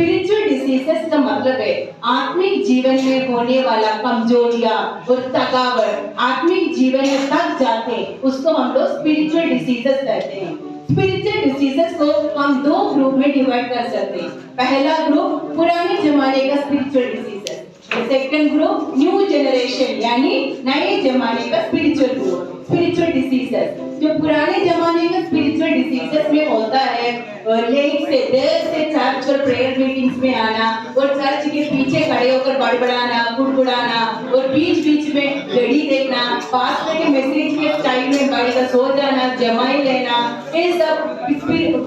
Spiritual diseases का मतलब है आत्मिक जीवन में होने वाला कमजोरियां और थकावट, आत्मिक जीवन में थक जाते हैं, उसको हम लोग स्पिरिचुअल डिसीजेस कहते हैं। स्पिरिचुअल डिसीजेस को हम दो ग्रुप में डिवाइड कर सकते हैं। पहला ग्रुप पुराने जमाने का spiritual diseases, second group new generation यानी नए जमाने का स्पिरिचुअल ग्रुप। स्पिरिचुअल डिसीजेस जो पुराने जमाने में स्पिरिचुअल डिसीजेस में होता है, लेट से देर से चर्च और प्रेयर मीटिंग्स में आना और चर्च के पीछे खड़े होकर बड़बड़ाना, गुड़गुड़ाना और बीच बीच में घड़ी देखना, पास्टर के मैसेज के स्टाइल में बैठकर सो जाना, जमाई लेना, ये सब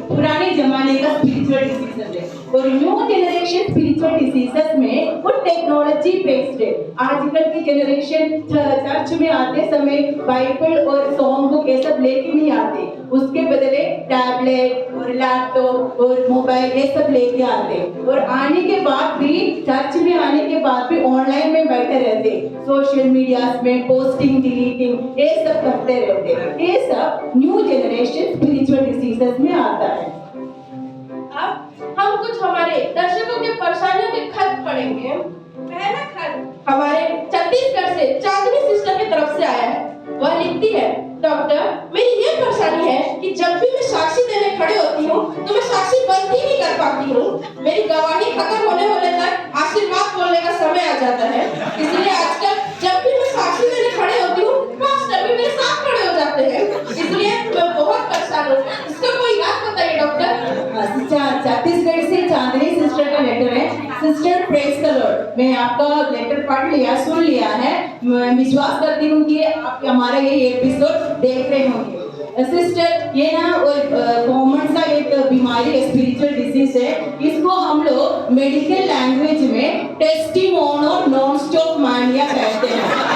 पुराने जमाने का स्पिरिचुअल डिसीजेस है। और न्यू जनरेशन स्पिरिचुअल डिसीजेस में वो टेक्नोलॉजी बेस्ड है। आजकल की जनरेशन चर्च में आते समय बाइबल और सॉन्ग बुक ये सब लेके नहीं आते, उसके बदले टैबलेट और लैपटॉप और मोबाइल ये सब लेके आते, और आने के बाद भी चर्च में आने के बाद भी ऑनलाइन में बैठे रहते, सोशल मीडिया में पोस्टिंग डिलीटिंग ये सब करते रहते। ये सब न्यू जनरेशन स्पिरिचुअल डिसीजेस में आता है। अब हम कुछ हमारे दर्शकों के परेशानियों के खत पढ़ेंगे। पहला खत हमारे छत्तीसगढ़ से चांदनी सिस्टर की तरफ से आया है। वह लिखती है, डॉक्टर मेरी ये परेशानी है कि जब भी मैं साक्षी देने खड़े होती हूँ तो मैं साक्षी बंद ही नहीं कर पाती हूँ। मेरी गवाही खत्म होने तक आशीर्वाद बोलने का समय आ जाता है, इसलिए आजकल जब भी मैं साक्षी देने खड़े होती हूँ पास्टर भी मेरे साथ खड़े हो जाते हैं, इसलिए मैं बहुत परेशान हूँ। इसका कोई इलाज बताइए डॉक्टर। छत्तीसगढ़ से चांदनी सिस्टर का लेटर है। सिस्टर प्रेज द लॉर्ड, मैं आपका लेटर पढ़ लिया, सुन लिया है। मैं विश्वास करती हूँ कि आप हमारा ये एपिसोड देख रहे होंगे। सिस्टर ये ना कॉमन सा एक बीमारी है, स्पिरिचुअल डिसीज है। इसको हम लोग मेडिकल लैंग्वेज में टेस्टिमोन और नॉन स्टॉप मानिया कहते हैं।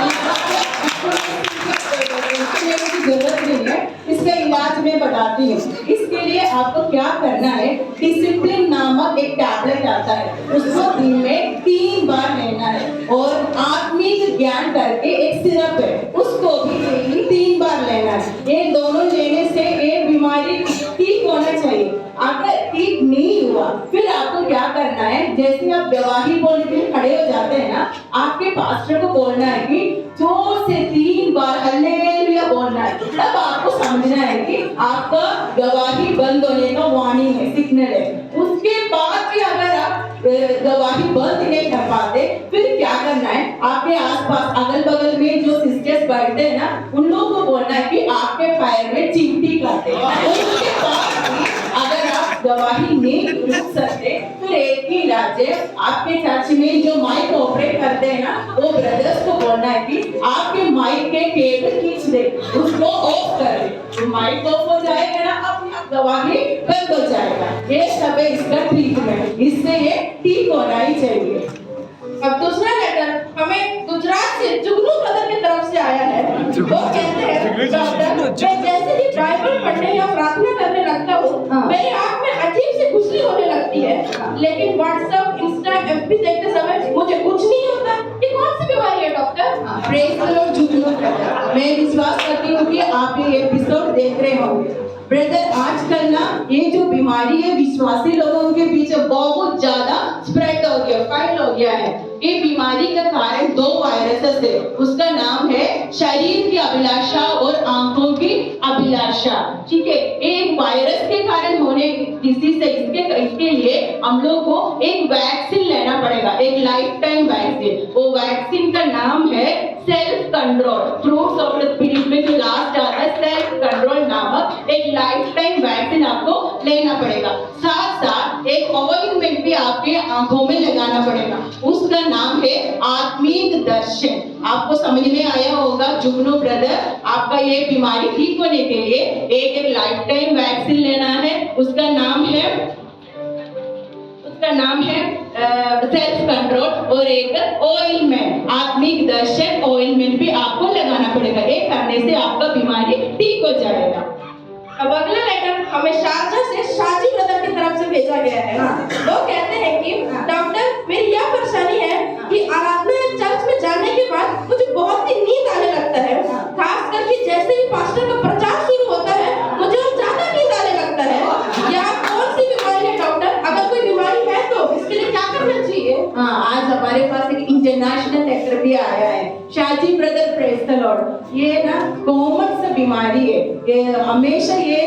जरूरत नहीं है, इसका इलाज मैं बताती हूँ। इसके लिए आपको क्या करना है, डिसिप्लिन नामक एक टैबलेट आता है, उसको दिन में 3 बार लेना है, और आत्मिक ज्ञान करके एक सिरप है, उसको भी डेली 3 बार लेना है। ये दोनों लेने से ये बीमारी ठीक होना चाहिए। अगर ठीक नहीं हुआ फिर आपको क्या करना है, जैसे आप गवाही बोलने के लिए खड़े हो जाते हैं ना, आपके पास्टर को बोलना है कि जोर से 3 बार हालेलुया बोलना है। तब आपको समझना है कि आपका गवाही बंद होने का वार्निंग है, सिग्नल है। उसके बाद भी अगर आप गवाही बंद नहीं कर पाते फिर क्या करना है, आपके आसपास अगल बगल में जो सिस्टर्स बैठते हैं ना, उन लोगों को बोलना है कि आपके पैर में चिमटी करते हैं। उसके बाद भी अगर आप गवाही नहीं रुक सकते फिर एक ही इलाज है, आपके चर्च में जो माइक ऑपरेट करते हैं ना, वो ब्रदर्स को बोलना है कि आपके माइक के केबल खींच दे, उसको ऑफ कर दे, तो माइक ऑफ हो जाएगा ना, अपनी गवाही बंद हो जाएगा। ये सब है इसका ट्रीटमेंट, इससे ये ठीक होना ही चाहिए। अब दूसरा लेटर हमें गुजरात से जुगनू ब्रदर की तरफ से आया है। वो कहते हैं, डॉक्टर मैं जैसे ही बाइबल पढ़ने या प्रार्थना करने लगता हूँ मेरी आँख में अजीब सी खुजली होने लगती है, लेकिन व्हाट्सएप इंस्टा एफबी देखते समय मुझे कुछ नहीं होता। ये कौन सी बीमारी है doctor? Praise the Lord Jugnu brother, मैं विश्वास करती हूँ कि आप ये एपिसोड देख रहे होंगे। ब्रदर आजकल ना ये जो बीमारी है विश्वासी लोगों के बीच बहुत ज्यादा स्प्रेड हो गया, फैल हो गया है। ये बीमारी का कारण 2 वायरसेस है, उसका नाम है शरीर की अभिलाषा और आंखों की अभिलाषा। ठीक है, एक वायरस के कारण होने डिसीज है। इसके लिए हम लोग को एक वैक्सीन लेना पड़ेगा, एक लाइफ टाइम वैक्सीन। वो वैक्सीन का नाम है self control. Fruits of the spirit में जो लास्ट आता है सेल्फ कंट्रोल नामक एक लाइफ टाइम वैक्सीन आपको लेना पड़ेगा। साथ साथ एक ऑइंटमेंट भी आपके आंखों में लगाना पड़ेगा, उसका नाम है आत्मिक दर्शन। आपको समझ में आया होगा जुगनू ब्रदर, आपका ये बीमारी ठीक होने के लिए एक लाइफ टाइम वैक्सीन लेना है, उसका नाम है सेल्फ कंट्रोल, और एक ऑइलमेंट आत्मिक दर्शन ऑइलमेंट भी आपको लगाना पड़ेगा। ये करने से आपका बीमारी ठीक हो जाएगा। अब अगला लेटर हमें शारजा से शाजी ब्रदर की तरफ से भेजा गया है। वो कहते हैं कि डॉक्टर मेरी यह परेशानी है कि आराधना या चर्च में जाने के बाद मुझे बहुत ही नींद आने लगता है, खास करके जैसे ही पास्टर का प्रचार शुरू होता है मुझे और ज्यादा नींद आने लगता है। यह कौन सी बीमारी है डॉक्टर? अगर कोई बीमारी है तो इसके इंटरनेशनल लेटर भी आया है। Shaji brother praise the Lord, ये ना कॉमन सा बीमारी है, ये हमेशा ये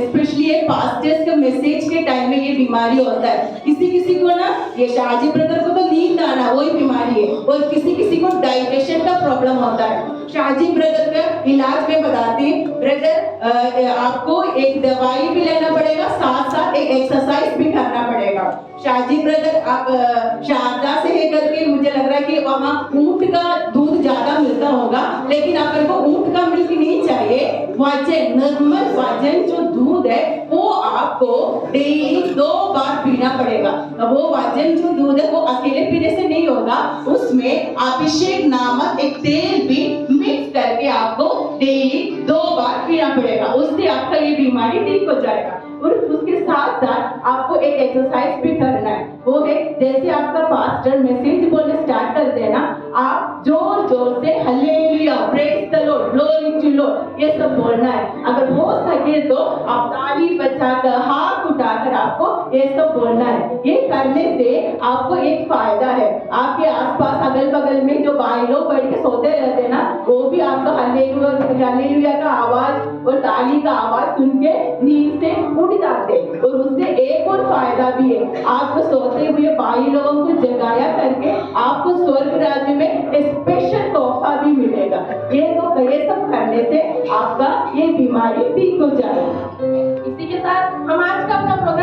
स्पेशली ये पास्टर्स के मैसेज के टाइम में ये बीमारी होता है। किसी को ना ये शाजी ब्रदर को तो नींद आना वही बीमारी है, और किसी को डाइजेशन का प्रॉब्लम होता है। शाजी ब्रदर का इलाज में बताती हूँ ब्रदर, आपको एक दवाई भी लेना पड़ेगा, साथ साथ एक एक्सरसाइज भी करना पड़ेगा। शाजी ब्रदर आप शारदा से लेकर के मुझे लग रहा है कि वहाँ ऊंट का दूध ज्यादा मिलता होगा, लेकिन अपन को ऊंट का मिल्क नहीं चाहिए। वजन नॉर्मल वजन जो दूध है वो आपको डेली 2 बार पीना पड़ेगा। वो वजन जो दूध है वो अकेले पीने से नहीं होगा, उसमें अभिषेक नामक एक तेल भी मिक्स करके आपको डेली 2 बार पीना पड़ेगा, उससे आपका ये बीमारी ठीक हो जाएगा। और उसके साथ साथ आपको एक एक्सरसाइज भी करना है, वो है जैसे आपका पास्टर मैसेज बोलने स्टार्ट कर देना, आप जोर जोर से hallelujah, praise the Lord, glory to Lord, ये सब बोलना है। अगर हो सके तो आप ताली बजाकर हाथ उठाकर आपको ये सब बोलना है। ये करने से आपको एक फायदा है, आपके आसपास अगल बगल में जो भाई लोग बैठ के सोते रहते हैं ना, वो भी आपका हालेलुया का आवाज और ताली का आवाज सुन के नींद से उठ जाते। और उससे एक और फायदा भी है, आपको सोते हुए भाई लोगों को जगाया करके आपको स्वर्ग राज्य में स्पेशल तोहफा भी मिलेगा। ये सब करने से आपका ये बीमारी ठीक हो जाएगी। इसी के साथ हम आज का अपना प्रोग्राम